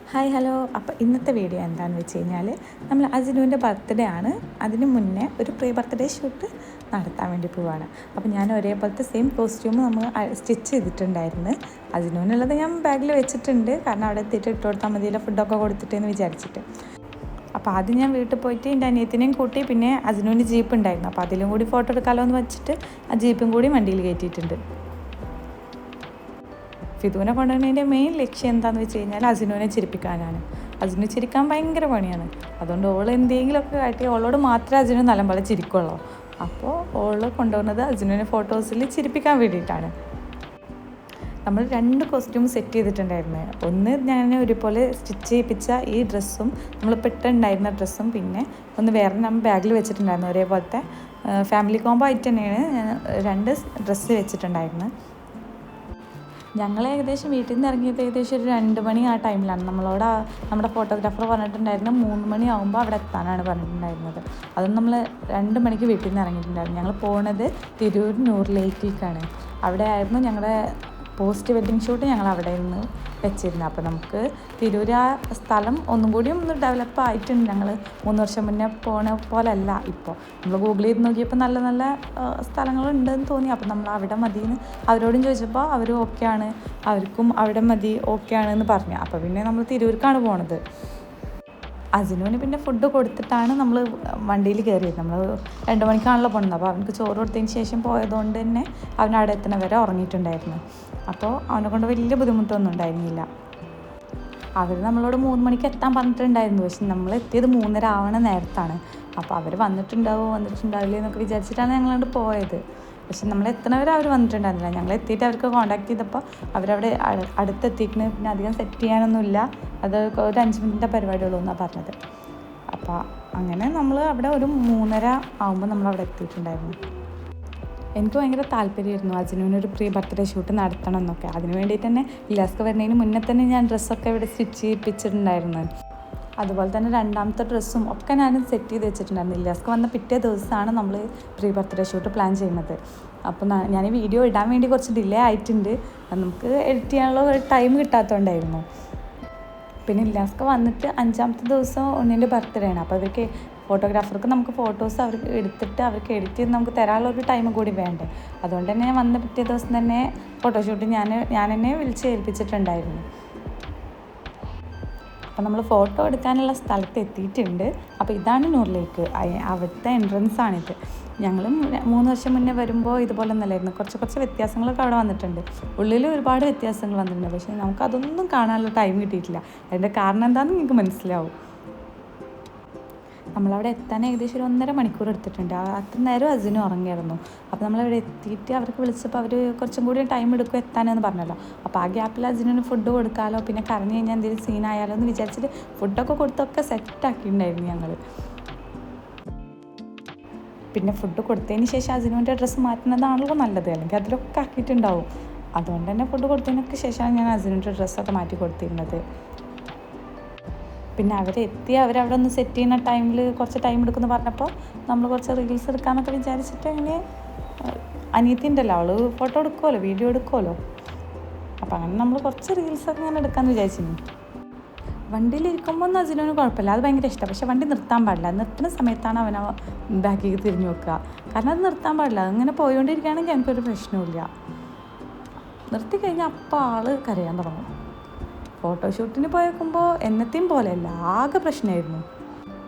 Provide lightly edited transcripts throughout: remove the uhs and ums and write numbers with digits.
Hi hello. അപ്പോൾ ഇന്നത്തെ video എന്താണെന്ന് വെച്ച് കഴിഞ്ഞാൽ നമ്മൾ അജിനുവിൻ്റെ ബർത്ത്ഡേ ആണ്. അതിന് മുന്നേ ഒരു പ്രീ ബർത്ത്ഡേ ഷൂട്ട് നടത്താൻ വേണ്ടി പോവുകയാണ്. അപ്പോൾ ഞാൻ ഒരേപോലത്തെ സെയിം കോസ്റ്റ്യൂം നമ്മൾ സ്റ്റിച്ച് ചെയ്തിട്ടുണ്ടായിരുന്നു. അജിനുവിനുള്ളത് ഞാൻ ബാഗിൽ വെച്ചിട്ടുണ്ട്, കാരണം അവിടെ എത്തിയിട്ട് ഇട്ട് കൊടുത്താൽ മതിയല്ലോ ഫുഡൊക്കെ കൊടുത്തിട്ടെന്ന് വിചാരിച്ചിട്ട്. അപ്പോൾ ആദ്യം ഞാൻ വീട്ടിൽ പോയിട്ട് എൻ്റെ അനിയത്തിനെയും കൂട്ടി, പിന്നെ അജിനുവിൻ്റെ ജീപ്പ് ഉണ്ടായിരുന്നു, അപ്പോൾ അതിലും കൂടി ഫോട്ടോ എടുക്കാമല്ലോ എന്ന് വെച്ചിട്ട് ആ ജീപ്പും കൂടി വണ്ടിയിൽ കയറ്റിയിട്ടുണ്ട്. ഫിദുവിനെ കൊണ്ടുവരുന്നതിൻ്റെ മെയിൻ ലക്ഷ്യം എന്താണെന്ന് വെച്ച് കഴിഞ്ഞാൽ അജിനുവിനെ ചിരിപ്പിക്കാനാണ്. അജിനു ചിരിക്കാൻ ഭയങ്കര പണിയാണ്. അതുകൊണ്ട് ഓൾ എന്തെങ്കിലുമൊക്കെ കാട്ടി ഓളോട് മാത്രമേ അജിനു നല്ലപോലെ ചിരിക്കുള്ളൂ. അപ്പോൾ ഓൾ കൊണ്ടുവന്നത് അജിനുവിനെ ഫോട്ടോസിൽ ചിരിപ്പിക്കാൻ വേണ്ടിയിട്ടാണ്. നമ്മൾ 2 കോസ്റ്റ്യൂം സെറ്റ് ചെയ്തിട്ടുണ്ടായിരുന്നു. ഒന്ന് ഞാൻ ഒരുപോലെ സ്റ്റിച്ച് ചെയ്യിപ്പിച്ച ഈ ഡ്രസ്സും നമ്മളിപ്പോൾ ഇട്ടുണ്ടായിരുന്ന ഡ്രസ്സും, പിന്നെ ഒന്ന് വേറെ നമ്മൾ ബാഗിൽ വെച്ചിട്ടുണ്ടായിരുന്നു. ഒരേപോലത്തെ ഫാമിലി കോംബോ ആയിട്ട് തന്നെയാണ് ഞാൻ 2 ഡ്രസ്സ് വെച്ചിട്ടുണ്ടായിരുന്നു. ഞങ്ങൾ ഏകദേശം വീട്ടിൽ നിന്ന് ഇറങ്ങിയത് ഏകദേശം ഒരു 2 മണി ആ ടൈമിലാണ്. നമ്മളോട് നമ്മുടെ ഫോട്ടോഗ്രാഫർ പറഞ്ഞിട്ടുണ്ടായിരുന്നു 3 മണി ആകുമ്പോൾ അവിടെ എത്താനാണ് പറഞ്ഞിട്ടുണ്ടായിരുന്നത്. അതും നമ്മൾ 2 മണിക്ക് വീട്ടിൽ നിന്ന് ഇറങ്ങിയിട്ടുണ്ടായിരുന്നു. ഞങ്ങൾ പോകുന്നത് തിരൂർ നൂർ ലേക്കിലേക്കാണ്. അവിടെ ആയിരുന്നു ഞങ്ങളുടെ പോസ്റ്റ് വെഡ്ഡിങ് ഷൂട്ട്. ഞങ്ങൾ അവിടെ നിന്ന് വെച്ചിരുന്നത്. അപ്പോൾ നമുക്ക് തിരൂർ ആ സ്ഥലം ഒന്നും കൂടിയും ഒന്ന് ഡെവലപ്പ് ആയിട്ടുണ്ട്. ഞങ്ങൾ 3 വർഷം മുന്നേ പോണ പോലെയല്ല ഇപ്പോൾ. നമ്മൾ ഗൂഗിൾ ചെയ്ത് നോക്കിയപ്പോൾ നല്ല നല്ല സ്ഥലങ്ങളുണ്ടെന്ന് തോന്നി. അപ്പോൾ നമ്മൾ അവിടെ മതിയെന്ന് അവരോടും ചോദിച്ചപ്പോൾ അവർ ഓക്കെയാണ്, അവർക്കും അവിടെ മതി ഓക്കെയാണെന്ന് പറഞ്ഞു. അപ്പോൾ പിന്നെ നമ്മൾ തിരൂർക്കാണ് പോണത്. അജിനുവിന് പിന്നെ ഫുഡ് കൊടുത്തിട്ടാണ് നമ്മൾ വണ്ടിയിൽ കയറിയത്. നമ്മൾ 2 മണിക്കാണല്ലോ പോകുന്നത്. അപ്പോൾ അവനക്ക് ചോറ് കൊടുത്തതിന് ശേഷം പോയതുകൊണ്ട് തന്നെ അവൻ അവിടെ എത്തുന്ന വരെ ഉറങ്ങിയിട്ടുണ്ടായിരുന്നു. അപ്പോൾ അവനെ കൊണ്ട് വലിയ ബുദ്ധിമുട്ടൊന്നും ഉണ്ടായിരുന്നില്ല. അവർ നമ്മളോട് 3 മണിക്ക് എത്താൻ പറഞ്ഞിട്ടുണ്ടായിരുന്നു. പക്ഷെ നമ്മൾ എത്തിയത് 3:30 ആവണ നേരത്താണ്. അപ്പോൾ അവർ വന്നിട്ടുണ്ടാവില്ലേ എന്നൊക്കെ വിചാരിച്ചിട്ടാണ് ഞങ്ങളോട് പോയത്. പക്ഷെ നമ്മൾ എത്തുന്നവരെ അവർ വന്നിട്ടുണ്ടായിരുന്നില്ല. ഞങ്ങൾ എത്തിയിട്ട് അവർക്ക് കോൺടാക്ട് ചെയ്തപ്പോൾ അവരവിടെ അടുത്തെത്തിയിട്ട് പിന്നെ അധികം സെറ്റ് ചെയ്യാനൊന്നുമില്ല, അത് ഒരു 5 മിനിറ്റിൻ്റെ പരിപാടിയുള്ളൂ എന്നാണ് പറഞ്ഞത്. അപ്പോൾ അങ്ങനെ നമ്മൾ അവിടെ ഒരു 3:30 ആകുമ്പോൾ നമ്മളവിടെ എത്തിയിട്ടുണ്ടായിരുന്നു. എനിക്ക് ഭയങ്കര താല്പര്യമായിരുന്നു അജിനുവിനൊരു പ്രീ ബർത്ത്ഡേ ഷൂട്ട് നടത്തണം എന്നൊക്കെ. അതിന് വേണ്ടിയിട്ട് തന്നെ ഇല്ലാസ്ക വരുന്നതിന് മുന്നേ തന്നെ ഞാൻ ഡ്രസ്സൊക്കെ ഇവിടെ സ്റ്റിച്ച് ചെയ്യിപ്പിച്ചിട്ടുണ്ടായിരുന്നു. അതുപോലെ തന്നെ 2ാമത്തെ ഡ്രസ്സും ഒക്കെ ഞാൻ സെറ്റ് ചെയ്ത് വെച്ചിട്ടുണ്ടായിരുന്നു. ഇല്ലാസ്ക വന്ന പിറ്റേ ദിവസമാണ് നമ്മൾ പ്രീ ബർത്ത്ഡേ ഷൂട്ട് പ്ലാൻ ചെയ്യുന്നത്. അപ്പോൾ ഞാൻ ഈ വീഡിയോ ഇടാൻ വേണ്ടി കുറച്ച് ഡിലേ ആയിട്ടുണ്ട്. നമുക്ക് എഡിറ്റ് ചെയ്യാനുള്ള ഒരു ടൈം കിട്ടാത്തതുകൊണ്ടായിരുന്നു. പിന്നെ ഇല്ലാസ്ക വന്നിട്ട് 5ാമത്തെ ദിവസം ഉണ്ണിൻ്റെ ബർത്ത്ഡേ ആണ്. അപ്പോൾ അവർക്ക് ഫോട്ടോഗ്രാഫർക്ക് നമുക്ക് ഫോട്ടോസ് അവർക്ക് എടുത്തിട്ട് അവർക്ക് എഡിറ്റ് ചെയ്ത് നമുക്ക് തരാനുള്ള ഒരു ടൈം കൂടി വേണ്ടേ. അതുകൊണ്ട് തന്നെ ഞാൻ വന്ന പിറ്റേ ദിവസം തന്നെ ഫോട്ടോഷൂട്ട് ഞാൻ എന്നെ വിളിച്ച് ഏൽപ്പിച്ചിട്ടുണ്ടായിരുന്നു. അപ്പോൾ നമ്മൾ ഫോട്ടോ എടുക്കാനുള്ള സ്ഥലത്ത് എത്തിയിട്ടുണ്ട്. അപ്പോൾ ഇതാണ് നൂർ ലേക്ക്, അവിടുത്തെ എൻട്രൻസ് ആണിത്. ഞങ്ങൾ 3 വർഷം മുന്നേ വരുമ്പോൾ ഇതുപോലെ ഒന്നല്ലായിരുന്നു. കുറച്ച് വ്യത്യാസങ്ങളൊക്കെ അവിടെ വന്നിട്ടുണ്ട്. ഉള്ളിൽ ഒരുപാട് വ്യത്യാസങ്ങൾ വന്നിട്ടുണ്ട്. പക്ഷേ നമുക്കതൊന്നും കാണാനുള്ള ടൈം കിട്ടിയിട്ടില്ല. അതിൻ്റെ കാരണം എന്താണെന്ന് നിങ്ങൾക്ക് മനസ്സിലാവും. നമ്മളവിടെ എത്താൻ ഏകദേശം ഒരു 1.5 മണിക്കൂർ എടുത്തിട്ടുണ്ട്. അത്ര നേരം അജിനും ഉറങ്ങിയായിരുന്നു. അപ്പോൾ നമ്മളവിടെ എത്തിയിട്ട് അവർക്ക് വിളിച്ചപ്പോൾ അവർ കുറച്ചും കൂടി ടൈം എടുക്കും എത്താനെന്ന് പറഞ്ഞല്ലോ. അപ്പോൾ ആ ഗ്യാപ്പിൽ അജിനും ഫുഡ് കൊടുക്കാമല്ലോ, പിന്നെ കരഞ്ഞു കഴിഞ്ഞാൽ എന്തെങ്കിലും സീനായാലോ എന്ന് വിചാരിച്ചിട്ട് ഫുഡൊക്കെ കൊടുത്തൊക്കെ സെറ്റാക്കിയിട്ടുണ്ടായിരുന്നു ഞങ്ങൾ. പിന്നെ ഫുഡ് കൊടുത്തതിന് ശേഷം അജിനുവിൻ്റെ ഡ്രസ്സ് മാറ്റുന്നതാണല്ലോ നല്ലത്, അല്ലെങ്കിൽ അതിലൊക്കെ ആക്കിയിട്ടുണ്ടാവും. അതുകൊണ്ട് തന്നെ ഫുഡ് കൊടുത്തതിനൊക്കെ ശേഷമാണ് ഞാൻ അജിനുവിൻ്റെ ഡ്രസ്സൊക്കെ മാറ്റി കൊടുത്തിരുന്നത്. പിന്നെ അവരവിടെ ഒന്ന് സെറ്റ് ചെയ്യുന്ന ടൈമിൽ കുറച്ച് ടൈം എടുക്കുമെന്ന് പറഞ്ഞപ്പോൾ നമ്മൾ കുറച്ച് റീൽസ് എടുക്കാമെന്നൊക്കെ വിചാരിച്ചിട്ട് അങ്ങനെ അനിയത്തി ഉണ്ടല്ലോ, അവൾ ഫോട്ടോ എടുക്കുമല്ലോ, വീഡിയോ എടുക്കുമല്ലോ. അപ്പോൾ അങ്ങനെ നമ്മൾ കുറച്ച് റീൽസൊക്കെ ഇങ്ങനെ എടുക്കാമെന്ന് വിചാരിച്ചിരുന്നു. വണ്ടിയിലിരിക്കുമ്പോൾ ഒന്നും അജിനുവിന് കുഴപ്പമില്ല, അത് ഭയങ്കര ഇഷ്ടമാണ്. പക്ഷേ വണ്ടി നിർത്താൻ പാടില്ല. നിർത്തുന്ന സമയത്താണ് അവൻ ബാക്കിലേക്ക് തിരിഞ്ഞു വെക്കുക. കാരണം അത് നിർത്താൻ പാടില്ല. അങ്ങനെ പോയിക്കൊണ്ടിരിക്കുകയാണെങ്കിൽ എനിക്കൊരു പ്രശ്നമില്ല. നിർത്തി കഴിഞ്ഞാൽ അപ്പോൾ ആൾ കരയാൻ തുടങ്ങും. ഫോട്ടോഷൂട്ടിന് പോയേക്കുമ്പോൾ എന്നത്തെയും പോലെയല്ല, ആകെ പ്രശ്നമായിരുന്നു.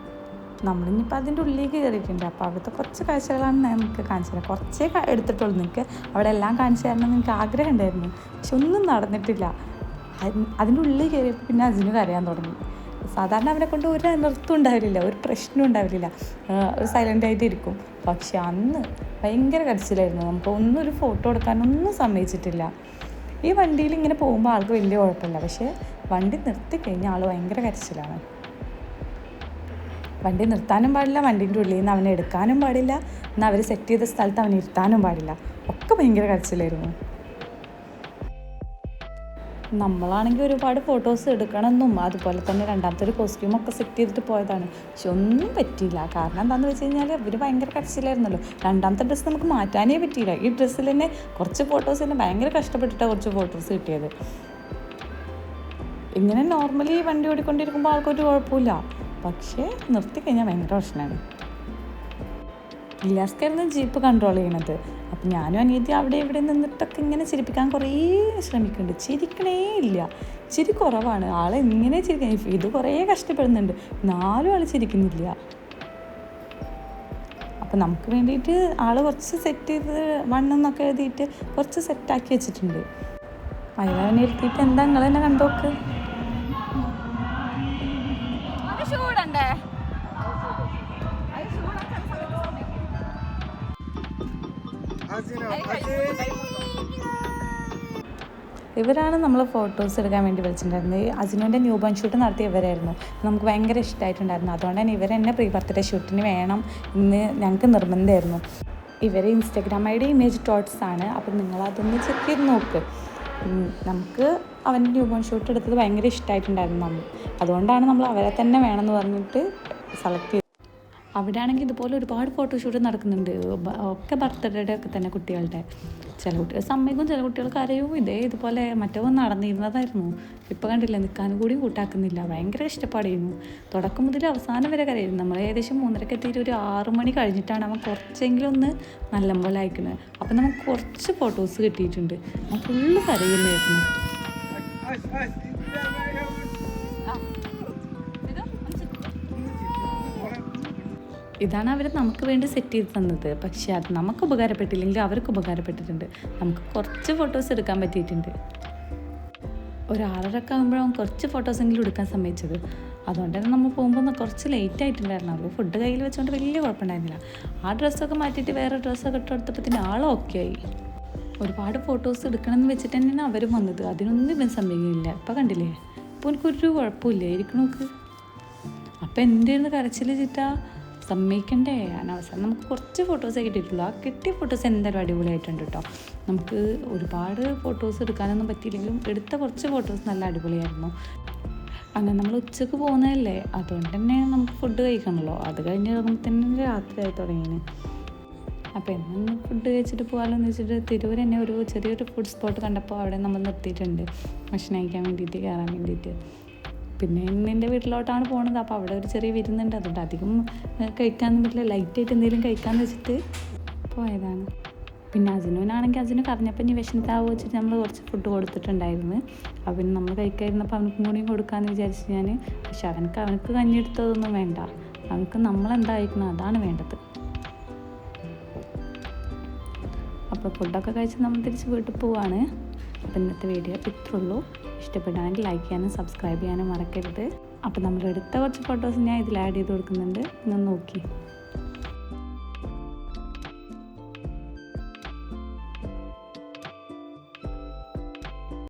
നമ്മളിനിപ്പോൾ അതിൻ്റെ ഉള്ളിലേക്ക് കയറിയിട്ടുണ്ട്. അപ്പോൾ അവിടുത്തെ കുറച്ച് കാഴ്ചകളാണ് നിങ്ങൾക്ക് കാണിച്ചു തരാം. കുറച്ചേ എടുത്തിട്ടുള്ളൂ. നിങ്ങൾക്ക് അവിടെ എല്ലാം കാണിച്ചു തരണം എന്ന് എനിക്ക് ആഗ്രഹം ഉണ്ടായിരുന്നു, പക്ഷെ ഒന്നും നടന്നിട്ടില്ല. അതിൻ്റെ ഉള്ളിൽ കയറിയപ്പോൾ പിന്നെ അജിനു കരയാൻ തുടങ്ങി. സാധാരണ അവനെ കൊണ്ട് ഒരു അനർത്ഥം ഉണ്ടാവില്ല, ഒരു പ്രശ്നം ഉണ്ടാവില്ല, ഒരു സൈലൻ്റായിട്ട് ഇരിക്കും. പക്ഷെ അന്ന് ഭയങ്കര കരച്ചിലായിരുന്നു. നമുക്ക് ഒരു ഫോട്ടോ എടുക്കാനൊന്നും സമ്മതിച്ചിട്ടില്ല. ഈ വണ്ടിയിൽ ഇങ്ങനെ പോകുമ്പോൾ ആൾക്ക് വലിയ കുഴപ്പമില്ല, പക്ഷേ വണ്ടി നിർത്തിക്കഴിഞ്ഞാൽ ആൾ ഭയങ്കര കരച്ചിലാണ്. വണ്ടി നിർത്താനും പാടില്ല, വണ്ടീൻ്റെ ഉള്ളിൽ നിന്ന് അവനെ എടുക്കാനും പാടില്ല, എന്നാൽ അവർ സെറ്റ് ചെയ്ത സ്ഥലത്ത് അവനെ ഇരുത്താനും പാടില്ല. ഒക്കെ ഭയങ്കര കരച്ചിലായിരുന്നു. നമ്മളാണെങ്കിൽ ഒരുപാട് ഫോട്ടോസ് എടുക്കണമെന്നും അതുപോലെ തന്നെ 2ാമത്തെ ഒരു കോസ്റ്റ്യൂമൊക്കെ സെറ്റ് ചെയ്തിട്ട് പോയതാണ്. പക്ഷെ ഒന്നും പറ്റിയില്ല. കാരണം എന്താണെന്ന് വെച്ച് കഴിഞ്ഞാൽ ഇവർ ഭയങ്കര കരച്ചിലായിരുന്നല്ലോ. 2ാമത്തെ ഡ്രസ്സ് നമുക്ക് മാറ്റാനേ പറ്റിയില്ല. ഈ ഡ്രസ്സിൽ തന്നെ കുറച്ച് ഫോട്ടോസ് തന്നെ ഭയങ്കര കഷ്ടപ്പെട്ടിട്ടാണ് കുറച്ച് ഫോട്ടോസ് കിട്ടിയത്. ഇങ്ങനെ നോർമലി വണ്ടി ഓടിക്കൊണ്ടിരിക്കുമ്പോൾ ആൾക്കൊരു കുഴപ്പമില്ല, പക്ഷേ നിർത്തി കഴിഞ്ഞാൽ ഭയങ്കര പ്രശ്നമാണ്. ഇല്ലാസ്കായിരുന്നു ജീപ്പ് കൺട്രോൾ ചെയ്യണത്. അപ്പം ഞാനും അനിയത്തി അവിടെ ഇവിടെ നിന്നിട്ടൊക്കെ ഇങ്ങനെ ചിരിപ്പിക്കാൻ കുറേ ശ്രമിക്കുന്നുണ്ട്. ചിരിക്കണേ ഇല്ല, ചിരി കുറവാണ്. ആളെങ്ങനെ ചിരിക്കാൻ, ഇത് കുറേ കഷ്ടപ്പെടുന്നുണ്ട്, 4 ആൾ ചിരിക്കുന്നില്ല. അപ്പം നമുക്ക് വേണ്ടിയിട്ട് കുറച്ച് സെറ്റ് ചെയ്ത് 1 എന്നൊക്കെ എഴുതിയിട്ട് കുറച്ച് സെറ്റാക്കി വെച്ചിട്ടുണ്ട്. അതിനെ ഇരുത്തിയിട്ട് എന്താ നിങ്ങൾ തന്നെ കണ്ടോക്ക്. ഇവരാണ് നമ്മൾ ഫോട്ടോസ് എടുക്കാൻ വേണ്ടി വിളിച്ചിട്ടുണ്ടായിരുന്നത്. അസിനുവിൻ്റെ ന്യൂ ബോൺ ഷൂട്ട് നടത്തിയ ഇവരായിരുന്നു. നമുക്ക് ഭയങ്കര ഇഷ്ടമായിട്ടുണ്ടായിരുന്നു. അതുകൊണ്ട് തന്നെ ഇവരെന്നെ പ്രീ ബർത്ത്ഡേ ഷൂട്ടിന് വേണം ഇന്ന് ഞങ്ങൾക്ക് നിർബന്ധമായിരുന്നു. ഇവർ ഇൻസ്റ്റാഗ്രാം ID ഇമേജ് ടോട്ട്സ് ആണ്. അപ്പം നിങ്ങളതൊന്ന് ചെക്ക് ചെയ്ത് നോക്ക്. നമുക്ക് അവൻ്റെ ന്യൂ ബോൺ ഷൂട്ട് എടുത്തത് ഭയങ്കര ഇഷ്ടമായിട്ടുണ്ടായിരുന്നു. അതുകൊണ്ടാണ് നമ്മൾ അവരെ തന്നെ വേണമെന്ന് പറഞ്ഞിട്ട് സെലക്ട് ചെയ്തത്. അവിടെ ആണെങ്കിൽ ഇതുപോലെ ഒരുപാട് ഫോട്ടോഷൂട്ട് നടക്കുന്നുണ്ട്. ഒക്കെ ബർത്ത്ഡേയുടെ ഒക്കെ തന്നെ കുട്ടികളുടെ. ചില കുട്ടികൾ സമ്മതിക്കും, ചില കുട്ടികൾ കരയും. ഇതുപോലെ മറ്റോ നടന്നിരുന്നതായിരുന്നു. ഇപ്പോൾ കണ്ടില്ല, നിൽക്കാനും കൂടി കൂട്ടാക്കുന്നില്ല. ഭയങ്കര ഇഷ്ടപ്പാടായിരുന്നു. തുടക്കം മുതൽ അവസാനം വരെ കരയായിരുന്നു. നമ്മൾ ഏകദേശം 3:30 എത്തിയിട്ട് ഒരു 6 മണി കഴിഞ്ഞിട്ടാണ് അവൻ കുറച്ചെങ്കിലും ഒന്ന് നല്ലപോലെ അയക്കുന്നത്. അപ്പം നമുക്ക് കുറച്ച് ഫോട്ടോസ് കിട്ടിയിട്ടുണ്ട്. അവൻ ഫുള്ള് കരയുന്നായിരുന്നു. ഇതാണ് അവർ നമുക്ക് വേണ്ടി സെറ്റ് ചെയ്ത് തന്നത്. പക്ഷേ അത് നമുക്ക് ഉപകാരപ്പെട്ടില്ലെങ്കിൽ അവർക്ക് ഉപകാരപ്പെട്ടിട്ടുണ്ട്. നമുക്ക് കുറച്ച് ഫോട്ടോസ് എടുക്കാൻ പറ്റിയിട്ടുണ്ട്. ഒരു 6:30 ആകുമ്പോഴാണ് കുറച്ച് ഫോട്ടോസെങ്കിലും എടുക്കാൻ സമ്മതിച്ചത്. അതുകൊണ്ട് തന്നെ നമ്മൾ പോകുമ്പോൾ കുറച്ച് ലേറ്റ് ആയിട്ടുണ്ടായിരുന്നു. ഫുഡ് കയ്യിൽ വെച്ചുകൊണ്ട് വലിയ കുഴപ്പമുണ്ടായിരുന്നില്ല. ആ ഡ്രസ്സൊക്കെ മാറ്റിയിട്ട് വേറെ ഡ്രസ്സൊക്കെ ഇട്ടെടുത്തപ്പോൾ ഓക്കെ ആയി. ഒരുപാട് ഫോട്ടോസ് എടുക്കണമെന്ന് വെച്ചിട്ട് തന്നെയാണ് അവരും വന്നത്. അതിനൊന്നും ഇവൻ സമ്മതിക്കില്ല. ഇപ്പം കണ്ടില്ലേ, ഇപ്പോൾ എനിക്കൊരു കുഴപ്പമില്ല ഇരിക്കണോക്ക്. അപ്പം എൻ്റെ ഒന്ന് കരച്ചിൽ ചിറ്റാ സമ്മതിക്കണ്ടേ. അവസാനം നമുക്ക് കുറച്ച് ഫോട്ടോസേ കിട്ടിയിട്ടുള്ളൂ. ആ കിട്ടിയ ഫോട്ടോസ് എന്തായാലും അടിപൊളിയായിട്ടുണ്ട് കേട്ടോ. നമുക്ക് ഒരുപാട് ഫോട്ടോസ് എടുക്കാനൊന്നും പറ്റിയില്ലെങ്കിലും എടുത്ത കുറച്ച് ഫോട്ടോസ് നല്ല അടിപൊളിയായിരുന്നു. അങ്ങനെ നമ്മൾ ഉച്ചക്ക് പോകുന്നതല്ലേ, അതുകൊണ്ട് തന്നെ നമുക്ക് ഫുഡ് കഴിക്കണമല്ലോ. അത് കഴിഞ്ഞ് കഴിയുമ്പോൾ തന്നെ രാത്രിയായി തുടങ്ങിന്. അപ്പോൾ എന്നും ഫുഡ് കഴിച്ചിട്ട് പോകാമല്ലോ എന്ന് വെച്ചിട്ട് തിരൂർ തന്നെ ഒരു ചെറിയൊരു ഫുഡ് സ്പോട്ട് കണ്ടപ്പോൾ അവിടെ നമ്മൾ നിർത്തിയിട്ടുണ്ട് ഭക്ഷണം കഴിക്കാൻ വേണ്ടിയിട്ട്, കയറാൻ വേണ്ടിയിട്ട്. പിന്നെ എൻ്റെ വീട്ടിലോട്ടാണ് പോകുന്നത്. അപ്പോൾ അവിടെ ഒരു ചെറിയ വിരുന്നുണ്ട്. അതുകൊണ്ട് അധികം കഴിക്കാനൊന്നും പറ്റില്ല, ലൈറ്റായിട്ട് എന്തെങ്കിലും കഴിക്കാമെന്ന് വെച്ചിട്ട് പോയതാണ്. പിന്നെ അജിനുവിനാണെങ്കിൽ അജിന് കറിഞ്ഞപ്പോൾ ഇനി വിശന്നിട്ടാവുക വെച്ചിട്ട് നമ്മൾ കുറച്ച് ഫുഡ് കൊടുത്തിട്ടുണ്ടായിരുന്നു. അപ്പോൾ പിന്നെ നമ്മൾ കഴിക്കാതിരുന്നപ്പോൾ അവനക്കും കൂടിയും കൊടുക്കാമെന്ന് വിചാരിച്ച് ഞാൻ. പക്ഷെ അവനക്ക് കഞ്ഞിയെടുത്തതൊന്നും വേണ്ട. അവനക്ക് നമ്മളെന്താ കഴിക്കണം അതാണ് വേണ്ടത്. അപ്പോൾ ഫുഡൊക്കെ കഴിച്ച് നമ്മൾ തിരിച്ച് വീട്ടിൽ പോവാണ്. അപ്പോൾ ഇന്നത്തെ വീഡിയോ ഇത്രയുള്ളൂ. ഇഷ്ടപ്പെടുകയാണെങ്കിൽ ലൈക്ക് ചെയ്യാനും സബ്സ്ക്രൈബ് ചെയ്യാനും മറക്കരുത്. അപ്പോൾ നമ്മൾ എടുത്ത കുറച്ച് ഫോട്ടോസ് ഞാൻ ഇതിൽ ആഡ് ചെയ്ത് കൊടുക്കുന്നുണ്ട്, നിങ്ങൾ നോക്കി.